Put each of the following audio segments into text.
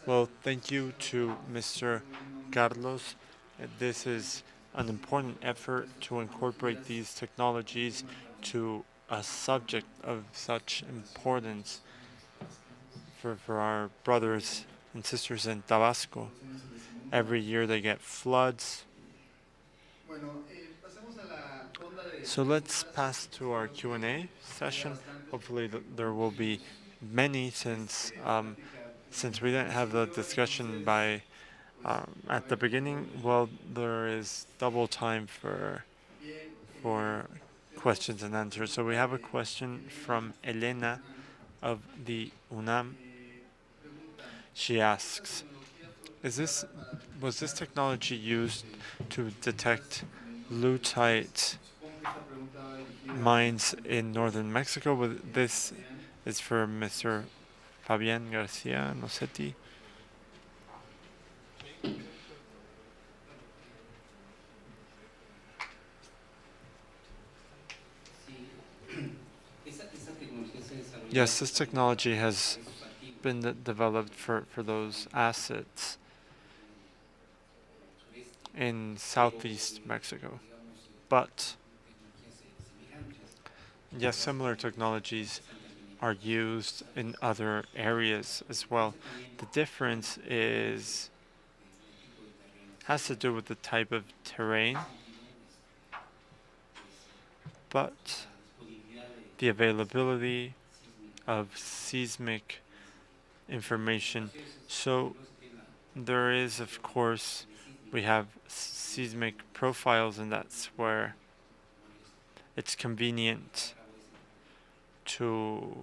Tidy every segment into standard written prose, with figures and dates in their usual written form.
Well, thank you to Mr. Carlos. This is an important effort to incorporate these technologies to a subject of such importance for our brothers and sisters in Tabasco. Every year they get floods. So let's pass to our Q&A session. Hopefully there will be many since we didn't have the discussion by at the beginning. Well, there is double time for questions and answers. So we have a question from Elena of the UNAM. She asks, was this technology used to detect lutite mines in northern Mexico? This is for Mr. Fabian Garcia Nocetti. Yes, this technology has been developed for those assets in southeast Mexico. But yes, similar technologies are used in other areas as well. The difference has to do with the type of terrain, but the availability of seismic information. So there is, of course, we have seismic profiles, and that's where it's convenient to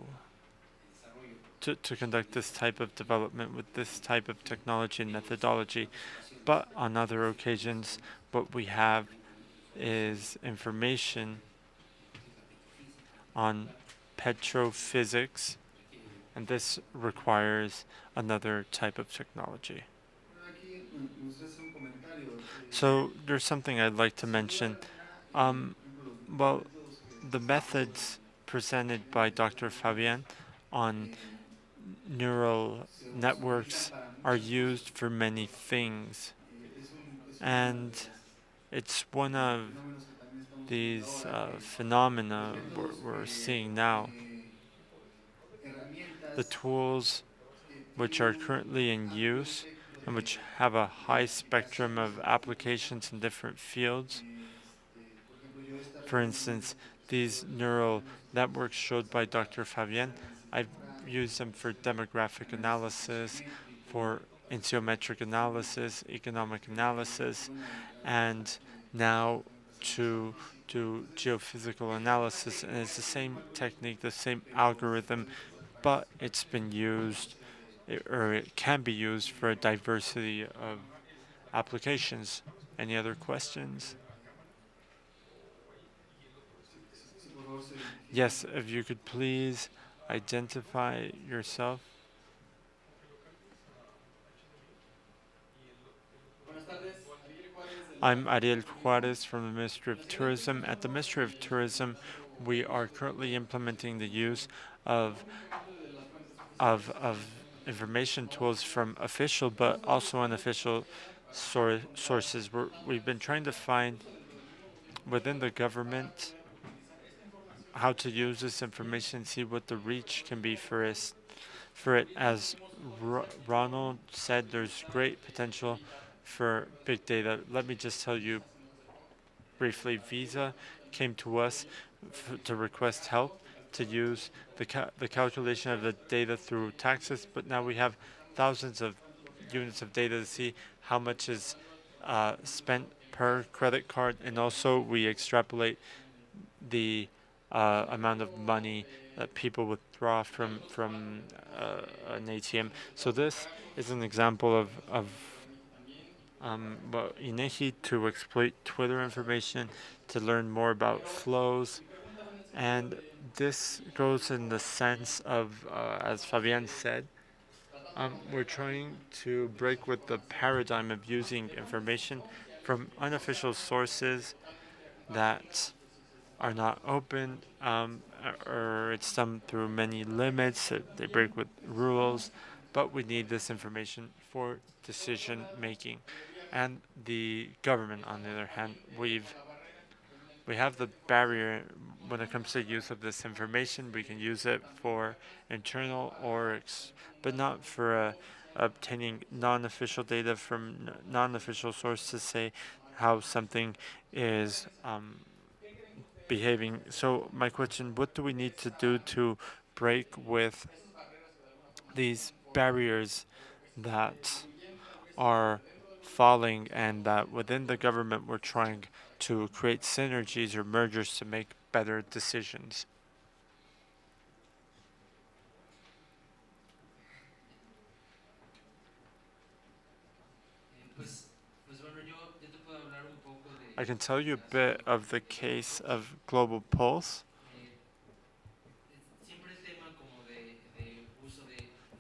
conduct this type of development with this type of technology and methodology. But on other occasions, what we have is information on petrophysics, and this requires another type of technology. So there's something I'd like to mention. Well, the methods presented by Dr. Fabian on neural networks are used for many things, and it's one of these phenomena we're seeing now. The tools which are currently in use and which have a high spectrum of applications in different fields. For instance, these neural networks showed by Dr. Fabian, I've used them for demographic analysis, for intiometric analysis, economic analysis, and now to do geophysical analysis. And it's the same technique, the same algorithm, but it's been used, or it can be used for a diversity of applications. Any other questions? Yes, if you could please identify yourself. I'm Ariel Juarez from the Ministry of Tourism. At the Ministry of Tourism, we are currently implementing the use of information tools from official but also unofficial sources. We've been trying to find within the government how to use this information, see what the reach can be for it. As Ronald said, there's great potential for big data. Let me just tell you briefly, Visa came to us to request help to use the calculation of the data through taxes, but now we have thousands of units of data to see how much is spent per credit card, and also we extrapolate the amount of money that people withdraw from an ATM. So this is an example of INEGI to exploit Twitter information to learn more about flows, and this goes in the sense of, as Fabian said, we're trying to break with the paradigm of using information from unofficial sources that are not open, or it's done through many limits. They break with rules but we need this information for decision making. And the government, on the other hand, we have the barrier when it comes to use of this information. We can use it for internal but not for obtaining non-official data from non-official sources, say how something is behaving. So my question, what do we need to do to break with these barriers that are falling, and that within the government we're trying to create synergies or mergers to make better decisions? I can tell you a bit of the case of Global Pulse.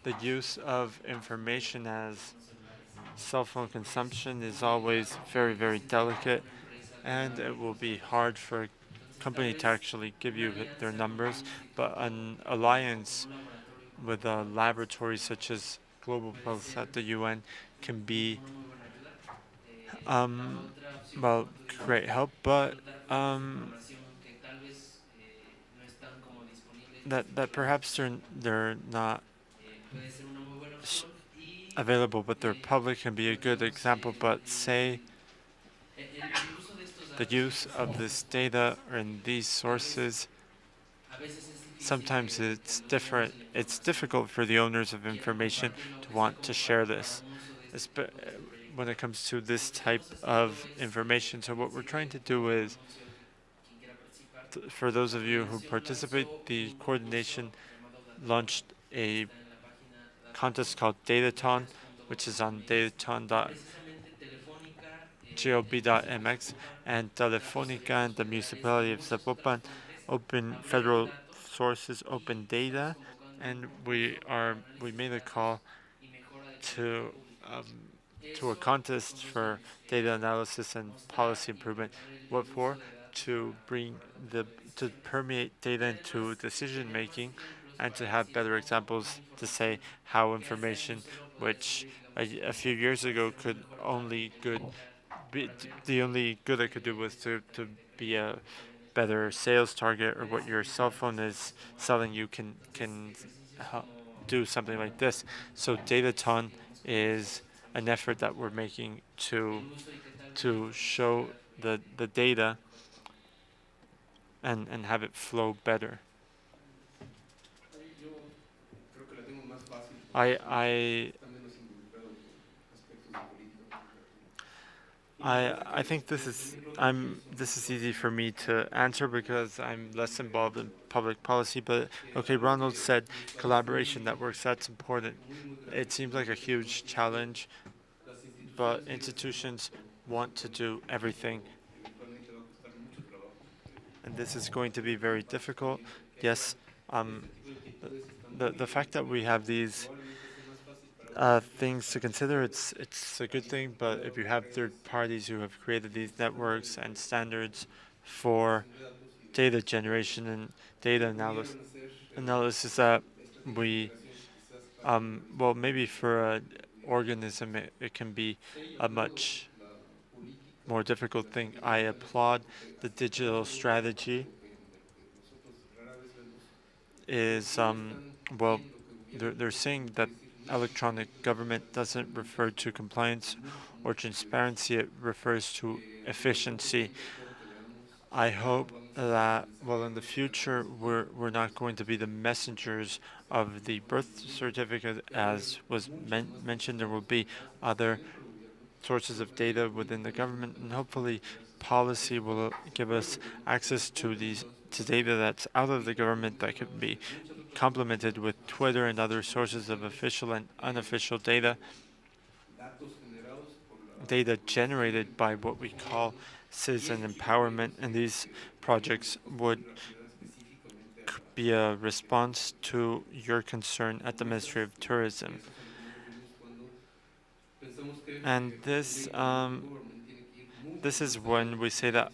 The use of information as cell phone consumption is always very, very delicate, and it will be hard for a company to actually give you their numbers, but an alliance with a laboratory such as Global Pulse at the UN can be um, well, great help, but that perhaps they're not available, but their public can be a good example. But say the use of this data and these sources, sometimes it's different. It's difficult for the owners of information to want to share this, when it comes to this type of information. So what we're trying to do is, for those of you who participate, the coordination launched a contest called Dataton, which is on dataton.gov.mx, and Telefonica and the municipality of Zapopan open federal sources, open data, and we made a call to um, to a contest for data analysis and policy improvement. What for? To bring to permeate data into decision making, and to have better examples to say how information, which a few years ago could only good be, the only good I could do was to be a better sales target, or what your cell phone is selling you can do something like this. So Dataton is an effort that we're making to show the data and have it flow better. I I think this is easy for me to answer because I'm less involved in public policy. But okay, Ronald said collaboration networks. That's important. It seems like a huge challenge, but institutions want to do everything, and this is going to be very difficult. Yes, um, the fact that we have these things to consider, it's a good thing. But if you have third parties who have created these networks and standards for data generation and data analysis that we well, maybe for an organism it can be a much more difficult thing. I applaud the digital strategy. Is well, they're saying that electronic government doesn't refer to compliance or transparency, it refers to efficiency. I hope that, well, in the future we're not going to be the messengers of the birth certificate, as was mentioned. There will be other sources of data within the government, and hopefully policy will give us access to data that's out of the government that could be complemented with Twitter and other sources of official and unofficial data generated by what we call citizen empowerment. And these projects would be a response to your concern at the Ministry of Tourism. And this is when we say that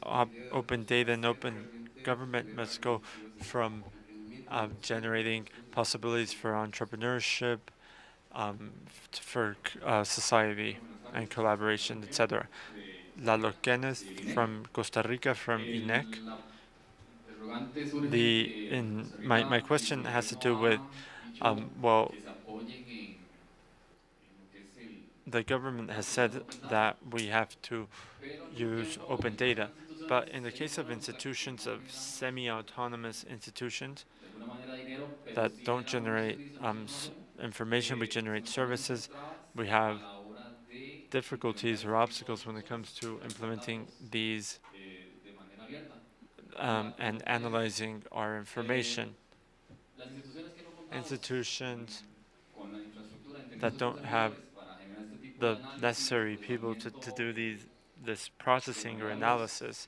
open data and open government must go from generating possibilities for entrepreneurship for society and collaboration, etc. Lalo Kenneth from Costa Rica, from INEC. My question has to do with well, the government has said that we have to use open data, but in the case of institutions, of semi-autonomous institutions that don't generate information, we generate services. We have difficulties or obstacles when it comes to implementing these and analyzing our information. Institutions that don't have the necessary people to do this processing or analysis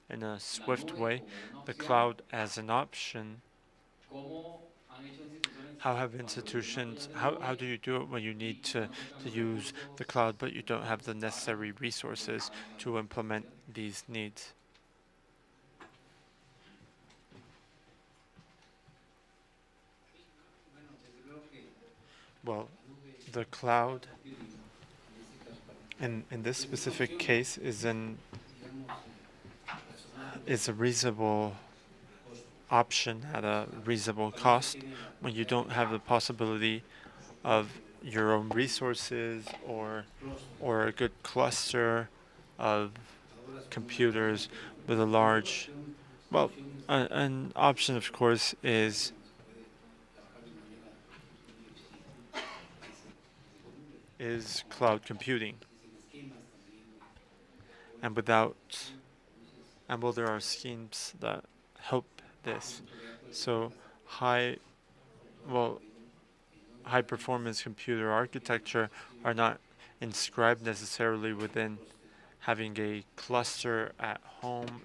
in a swift way, the cloud as an option. How have institutions, how do you do it when you need to use the cloud but you don't have the necessary resources to implement these needs? Well, the cloud in this specific case is a reasonable option at a reasonable cost when you don't have the possibility of your own resources or a good cluster of computers with a large, well, an option of course is cloud computing. And without, and well, there are schemes that help this. So high, well, high performance computer architecture are not inscribed necessarily within having a cluster at home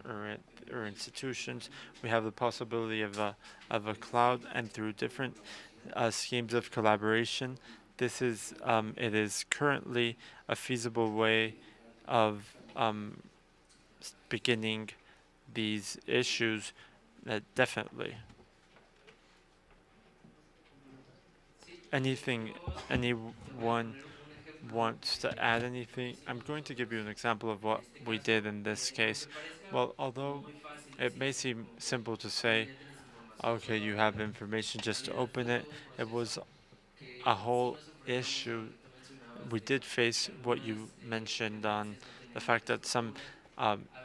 or institutions. We have the possibility of a cloud, and through different schemes of collaboration, it is currently a feasible way of beginning these issues. Definitely. Anyone wants to add anything? I'm going to give you an example of what we did in this case. Well, although it may seem simple to say, okay, you have information, just to open it, it was a whole issue. We did face what you mentioned on the fact that some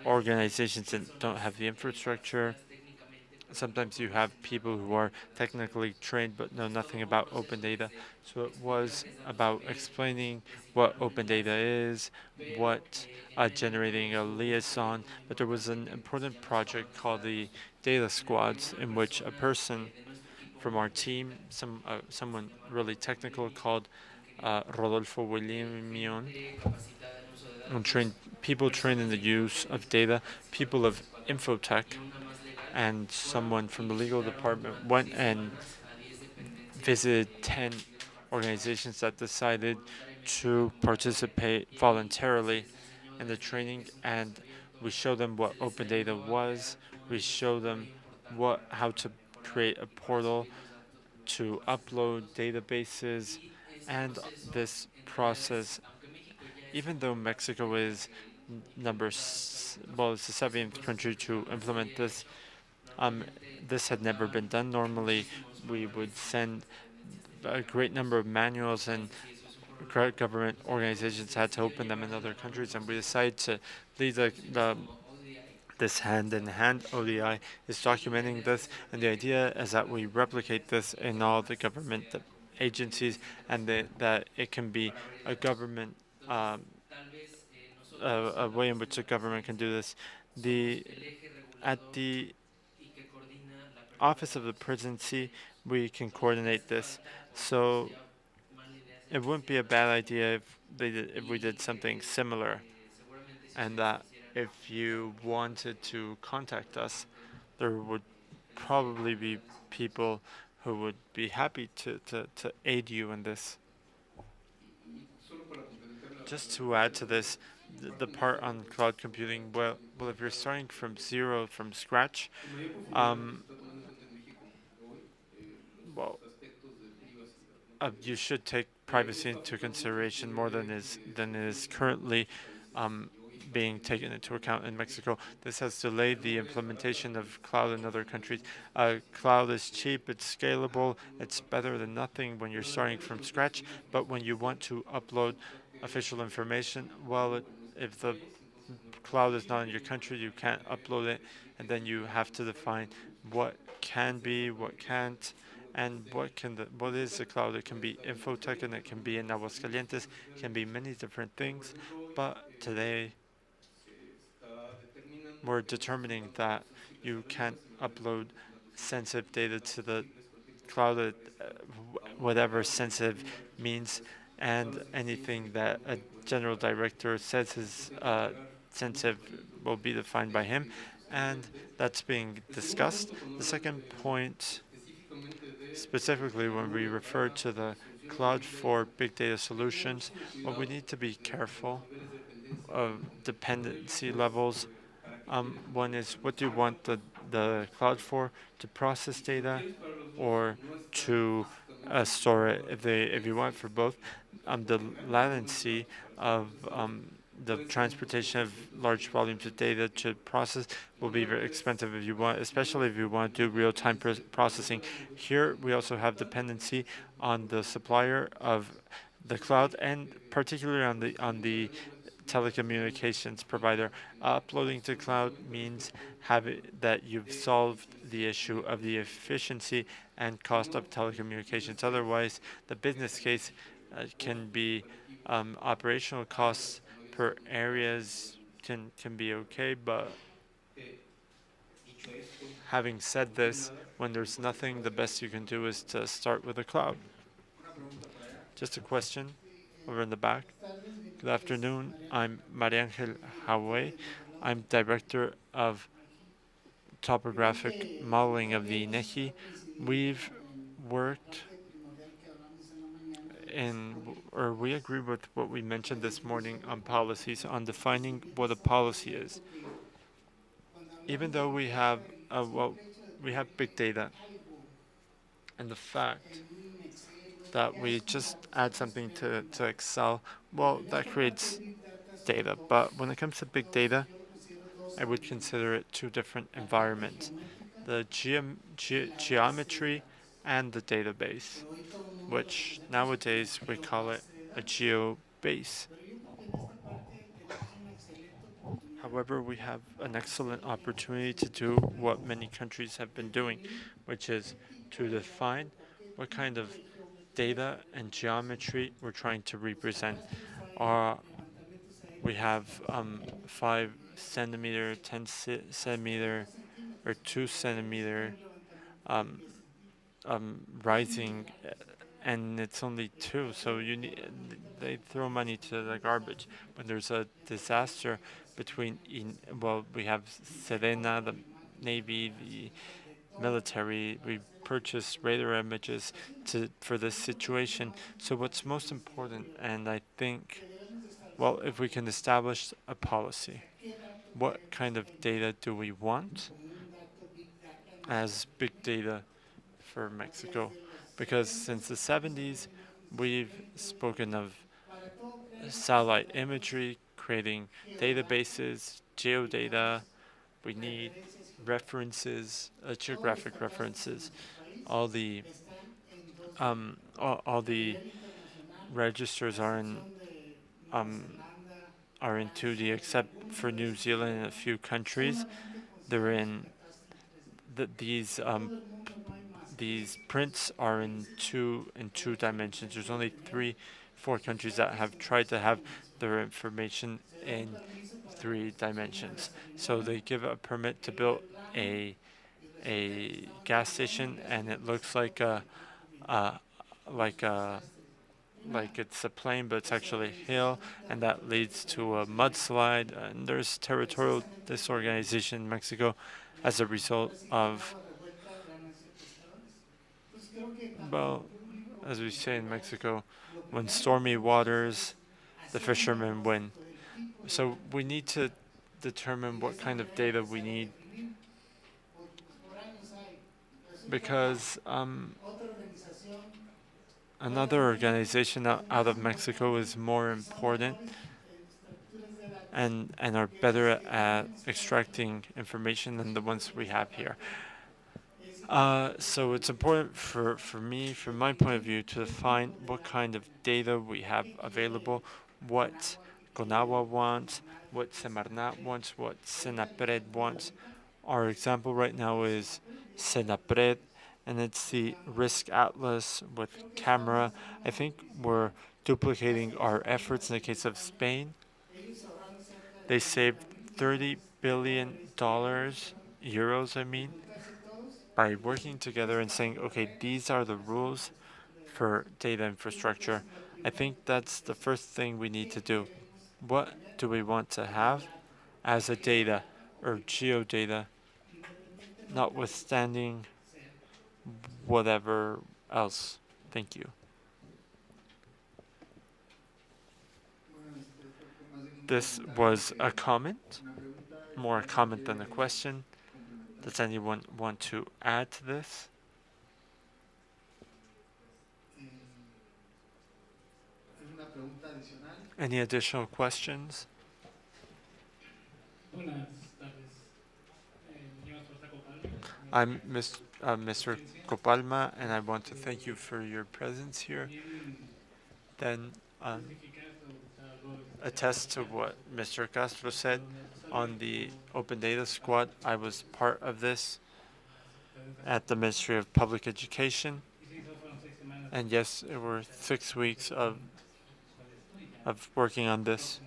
organizations don't have the infrastructure. Sometimes you have people who are technically trained but know nothing about open data. So it was about explaining what open data is, what generating a liaison. But there was an important project called the Data Squads, in which a person from our team, someone really technical called Rodolfo Williamion, and trained people trained in the use of data, people of infotech, and someone from the legal department went and visited 10 organizations that decided to participate voluntarily in the training, and we showed them what open data was. We showed them how to create a portal to upload databases, and this process, even though Mexico is well, it's the 7th country to implement this. This had never been done. Normally, we would send a great number of manuals, and government organizations had to open them in other countries, and we decided to lead this hand-in-hand. ODI is documenting this, and the idea is that we replicate this in all the government agencies, and that it can be a government, a way in which the government can do this. At the Office of the Presidency, we can coordinate this. So it wouldn't be a bad idea if we did something similar, and that if you wanted to contact us, there would probably be people who would be happy to aid you in this. Just to add to this, the part on cloud computing, well, if you're starting from zero, from scratch, um, well, you should take privacy into consideration more than is currently um, being taken into account in Mexico. This has delayed the implementation of cloud in other countries. Cloud is cheap, it's scalable, it's better than nothing when you're starting from scratch. But when you want to upload official information, well, if the cloud is not in your country, you can't upload it, and then you have to define what can be, what can't, and what is the cloud. It can be infotech, and it can be in Aguascalientes, it can be many different things. But today we're determining that you can't upload sensitive data to the cloud, whatever sensitive means, and anything that a general director says is sensitive will be defined by him, and that's being discussed. The second point, specifically when we refer to the cloud for big data solutions, well, we need to be careful of dependency levels. One is, what do you want the cloud for? To process data or to store it? If you want for both, the latency of the transportation of large volumes of data to process will be very expensive if you want, especially if you want to do real-time processing. Here we also have dependency on the supplier of the cloud, and particularly on the telecommunications provider. Uploading to cloud means that you've solved the issue of the efficiency and cost of telecommunications. Otherwise, the business case can be operational costs per areas can be okay, but having said this, when there's nothing, the best you can do is to start with the cloud. Just a question over in the back. Good afternoon. I'm Maria Angel Hawe. I'm Director of Topographic Modeling of the INEGI. We've worked or we agree with what we mentioned this morning on policies, on defining what a policy is. Even though we have big data, and the fact that we just add something to Excel, well, that creates data. But when it comes to big data, I would consider it two different environments: the geometry and the database, which nowadays we call it a geobase. However, we have an excellent opportunity to do what many countries have been doing, which is to define what kind of data and geometry we're trying to represent. Our We have 5 centimeter, 10 centimeter, or 2 centimeter um, rising, and it's only two. So they throw money to the garbage when there's a disaster between. We have Serena, the Navy, the military. We purchase radar images for this situation. So what's most important, and I think, well, if we can establish a policy, what kind of data do we want as big data for Mexico? Because since the 70s, we've spoken of satellite imagery, creating databases, geodata. We need references, geographic references. All the registers um, are in 2D, except for New Zealand and a few countries. They're in these prints are in two dimensions. There's only 4 countries that have tried to have their information in 3 dimensions. So they give a permit to build a gas station, and it looks like a like a like it's a plain, but it's actually a hill, and that leads to a mudslide. And there's territorial disorganization in Mexico as a result of, well, as we say in Mexico, when stormy waters, the fishermen win. So we need to determine what kind of data we need, because another organization out of Mexico is more important and are better at extracting information than the ones we have here. So it's important for me, from my point of view, to define what kind of data we have available, what CONAGUA wants, what Semarnat wants, what Senapred wants. Our example right now is Senapred, and it's the risk atlas with camera. I think we're duplicating our efforts in the case of Spain. They saved $30 billion, euros, I mean, by working together and saying, okay, these are the rules for data infrastructure. I think that's the first thing we need to do. What do we want to have as a data or geodata, notwithstanding whatever else? Thank you. This was a comment, more a comment than a question. Does anyone want to add to this? Any additional questions? I'm Mr. Copalma, and I want to thank you for your presence here. Then attest to what Mr. Castro said on the Open Data Squad. I was part of this at the Ministry of Public Education. And yes, it were 6 weeks of working on this.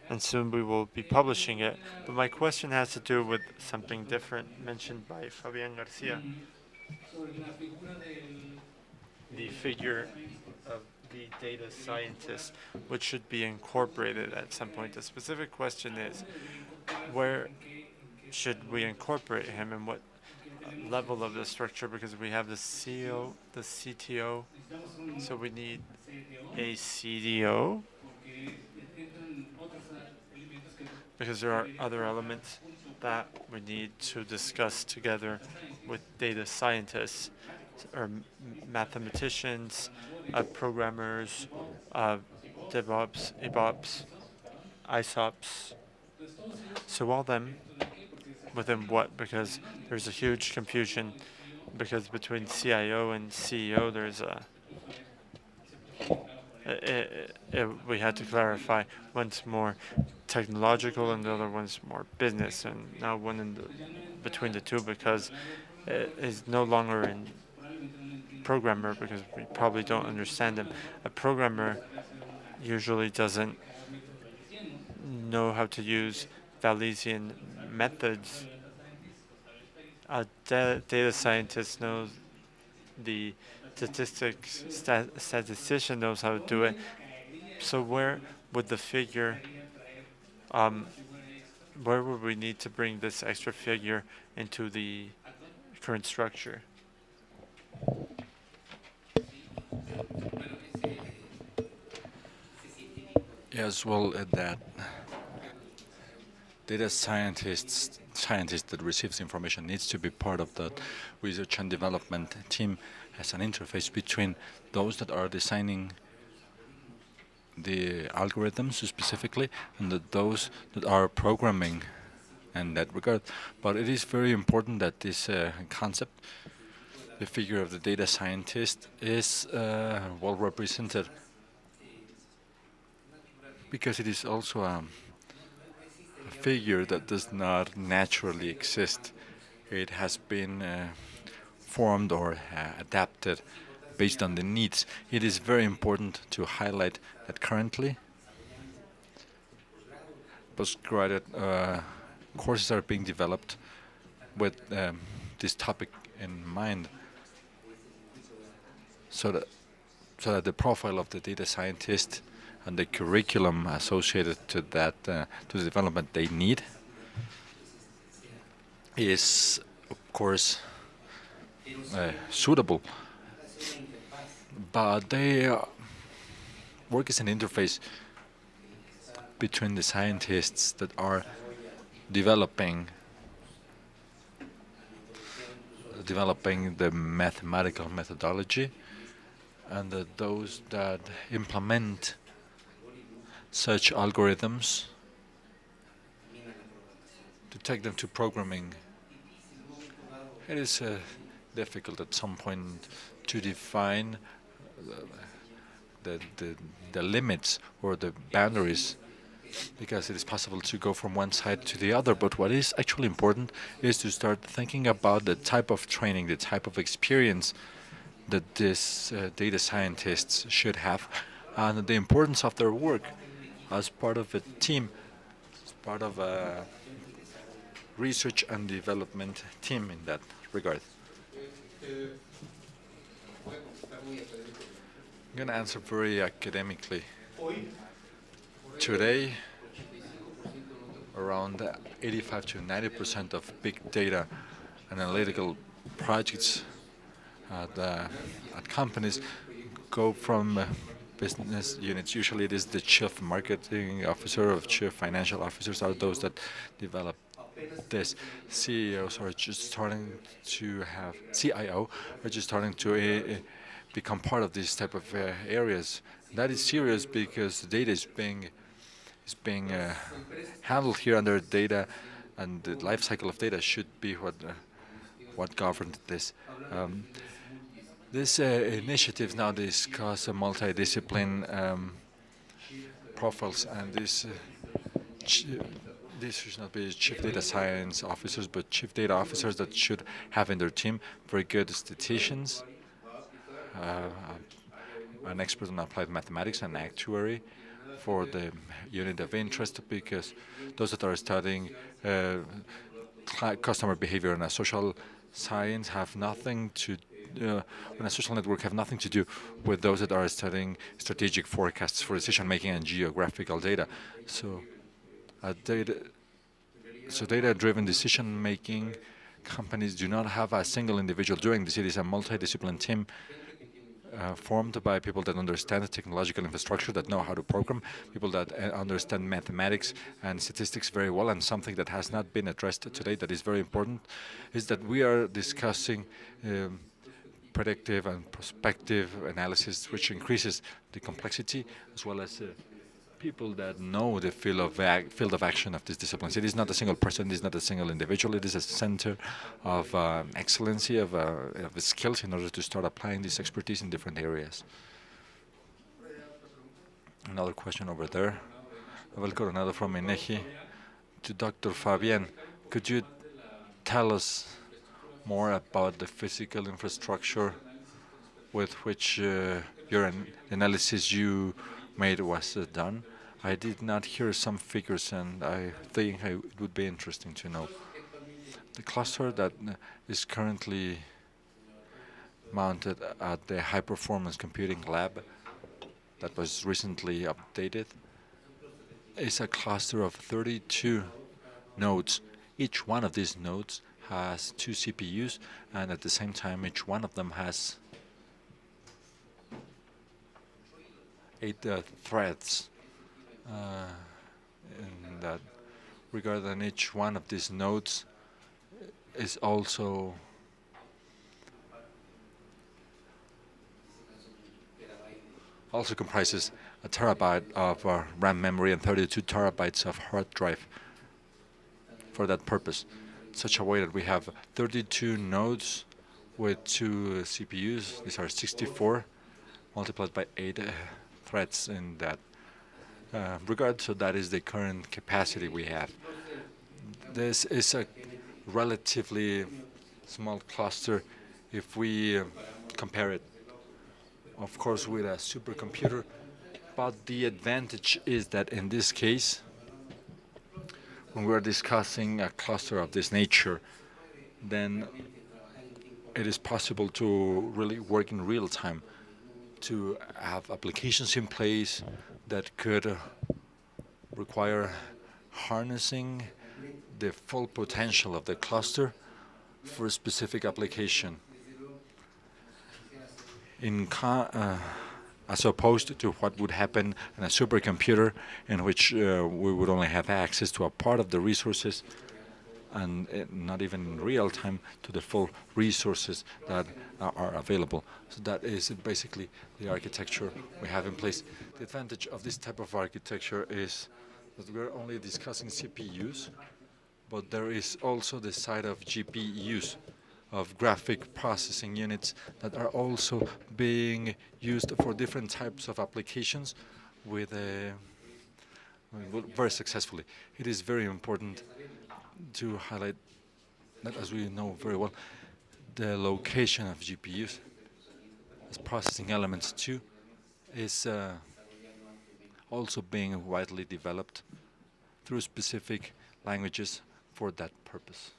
And soon we will be publishing it. But my question has to do with something different mentioned by Fabian Garcia. The figure of the data scientist, which should be incorporated at some point. The specific question is, where should we incorporate him and what level of the structure? Because we have the CEO, the CTO, so we need a CDO, because there are other elements that we need to discuss together with data scientists or mathematicians, programmers, DevOps, EBOps, ISOPs. So all them within what? Because there's a huge confusion, because between CIO and CEO there's we had to clarify, one's more technological and the other one's more business, and now one in between the two, because it is no longer in programmer, because we probably don't understand them. A programmer usually doesn't know how to use Bayesian methods. A data scientist knows the statistics, statistician knows how to do it. So where would the figure, where would we need to bring this extra figure into the current structure? Yes, well, that data scientist that receives information needs to be part of the research and development team as an interface between those that are designing the algorithms specifically and those that are programming in that regard. But it is very important that this concept, the figure of the data scientist, is well represented, because it is also a figure that does not naturally exist. It has been formed or adapted based on the needs. It is very important to highlight that currently postgraduate courses are being developed with this topic in mind, so that the profile of the data scientist and the curriculum associated to that, to the development they need, is of course suitable. But they work as an interface between the scientists that are developing the mathematical methodology and those that implement such algorithms to take them to programming. It is difficult at some point to define the, the, the limits or the boundaries, because it is possible to go from one side to the other. But what is actually important is to start thinking about the type of training, the type of experience that these data scientists should have, and the importance of their work as part of a team, as part of a research and development team in that regard. I'm going to answer very academically. Today, around 85 to 90% of big data analytical projects at companies go from business units. Usually it is the chief marketing officer or chief financial officers are those that develop this. CEOs are just starting to have, CIO are just starting to become part of these type of areas. That is serious because the data is being handled here under data, and the life cycle of data should be what governed this. This initiatives now discuss a multidiscipline profiles, and this should not be chief data science officers, but chief data officers that should have in their team very good statisticians, an expert on applied mathematics, and actuary for the unit of interest, because those that are studying customer behavior and a social science have nothing to and a social network have nothing to do with those that are studying strategic forecasts for decision making and geographical data. So data-driven decision making companies do not have a single individual doing this. It is a multidisciplinary team formed by people that understand the technological infrastructure, that know how to program, people that understand mathematics and statistics very well. And something that has not been addressed today that is very important is that we are discussing predictive and prospective analysis, which increases the complexity, as well as people that know the field of action of these disciplines. It is not a single person, it is not a single individual, it is a center of excellency, of skills in order to start applying this expertise in different areas. Another question over there. Abel Coronado from INEGI. To Dr. Fabian, could you tell us more about the physical infrastructure with which your analysis you made was done? I did not hear some figures, and I think it would be interesting to know. The cluster that is currently mounted at the High Performance Computing Lab that was recently updated is a cluster of 32 nodes. Each one of these nodes has 2 CPUs, and at the same time each one of them has 8 threads in that regard, and each one of these nodes is also comprises a terabyte of RAM memory and 32 terabytes of hard drive for that purpose. Such a way that we have 32 nodes with 2 CPUs. These are 64 multiplied by 8 threads in that regard. So that is the current capacity we have. This is a relatively small cluster if we compare it, of course, with a supercomputer. But the advantage is that in this case, when we're discussing a cluster of this nature, then it is possible to really work in real time, to have applications in place that could require harnessing the full potential of the cluster for a specific application, as opposed to what would happen in a supercomputer, in which we would only have access to a part of the resources and not even in real time to the full resources that are available. So that is basically the architecture we have in place. The advantage of this type of architecture is that we're only discussing CPUs, but there is also the side of GPUs, of graphic processing units, that are also being used for different types of applications with very successfully. It is very important to highlight that, as we know very well, the location of GPUs as processing elements too is also being widely developed through specific languages for that purpose.